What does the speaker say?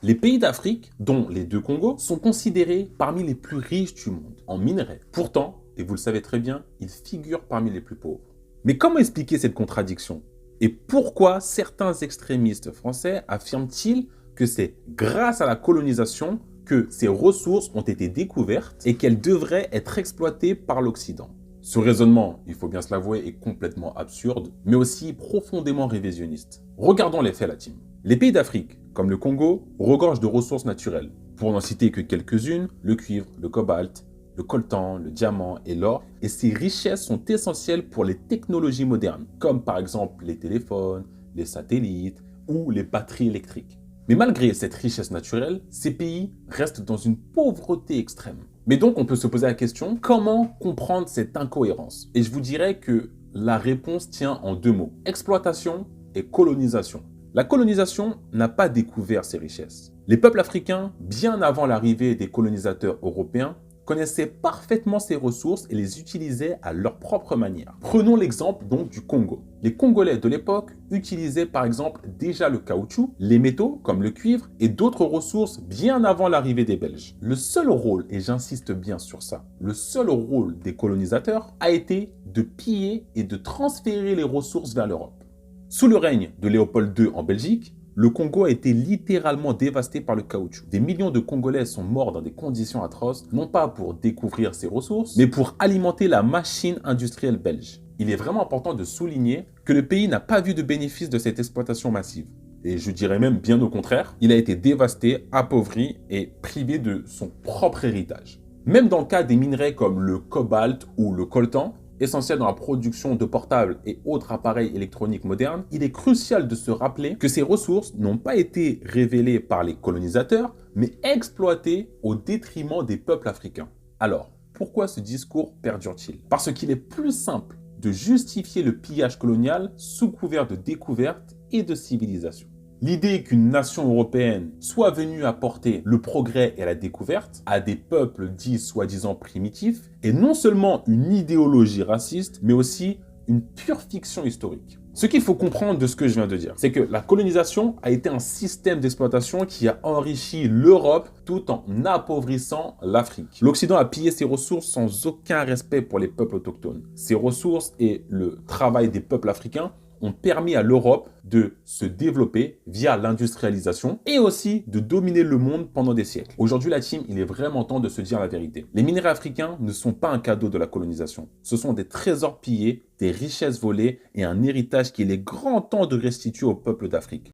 Les pays d'Afrique, dont les deux Congos, sont considérés parmi les plus riches du monde en minerais. Pourtant, et vous le savez très bien, ils figurent parmi les plus pauvres. Mais comment expliquer cette contradiction? Et pourquoi certains extrémistes français affirment-ils que c'est grâce à la colonisation que ces ressources ont été découvertes et qu'elles devraient être exploitées par l'Occident? Ce raisonnement, il faut bien se l'avouer, est complètement absurde, mais aussi profondément révisionniste. Regardons les faits, la team. Les pays d'Afrique, comme le Congo, regorgent de ressources naturelles. Pour n'en citer que quelques-unes, le cuivre, le cobalt, le coltan, le diamant et l'or. Et ces richesses sont essentielles pour les technologies modernes, comme par exemple les téléphones, les satellites ou les batteries électriques. Mais malgré cette richesse naturelle, ces pays restent dans une pauvreté extrême. Mais donc on peut se poser la question, comment comprendre cette incohérence? Et je vous dirais que la réponse tient en deux mots, exploitation et colonisation. La colonisation n'a pas découvert ces richesses. Les peuples africains, bien avant l'arrivée des colonisateurs européens, connaissaient parfaitement ces ressources et les utilisaient à leur propre manière. Prenons l'exemple donc du Congo. Les Congolais de l'époque utilisaient par exemple déjà le caoutchouc, les métaux comme le cuivre et d'autres ressources bien avant l'arrivée des Belges. Le seul rôle, et j'insiste bien sur ça, le seul rôle des colonisateurs a été de piller et de transférer les ressources vers l'Europe. Sous le règne de Léopold II en Belgique, le Congo a été littéralement dévasté par le caoutchouc. Des millions de Congolais sont morts dans des conditions atroces, non pas pour découvrir ces ressources, mais pour alimenter la machine industrielle belge. Il est vraiment important de souligner que le pays n'a pas vu de bénéfice de cette exploitation massive. Et je dirais même bien au contraire, il a été dévasté, appauvri et privé de son propre héritage. Même dans le cas des minerais comme le cobalt ou le coltan, essentiel dans la production de portables et autres appareils électroniques modernes, il est crucial de se rappeler que ces ressources n'ont pas été révélées par les colonisateurs, mais exploitées au détriment des peuples africains. Alors, pourquoi ce discours perdure-t-il? Parce qu'il est plus simple de justifier le pillage colonial sous couvert de découverte et de civilisation. L'idée qu'une nation européenne soit venue apporter le progrès et la découverte à des peuples dits soi-disant primitifs est non seulement une idéologie raciste, mais aussi une pure fiction historique. Ce qu'il faut comprendre de ce que je viens de dire, c'est que la colonisation a été un système d'exploitation qui a enrichi l'Europe tout en appauvrissant l'Afrique. L'Occident a pillé ses ressources sans aucun respect pour les peuples autochtones. Ces ressources et le travail des peuples africains ont permis à l'Europe de se développer via l'industrialisation et aussi de dominer le monde pendant des siècles. Aujourd'hui, la team, il est vraiment temps de se dire la vérité. Les minerais africains ne sont pas un cadeau de la colonisation. Ce sont des trésors pillés, des richesses volées et un héritage qu'il est grand temps de restituer au peuple d'Afrique.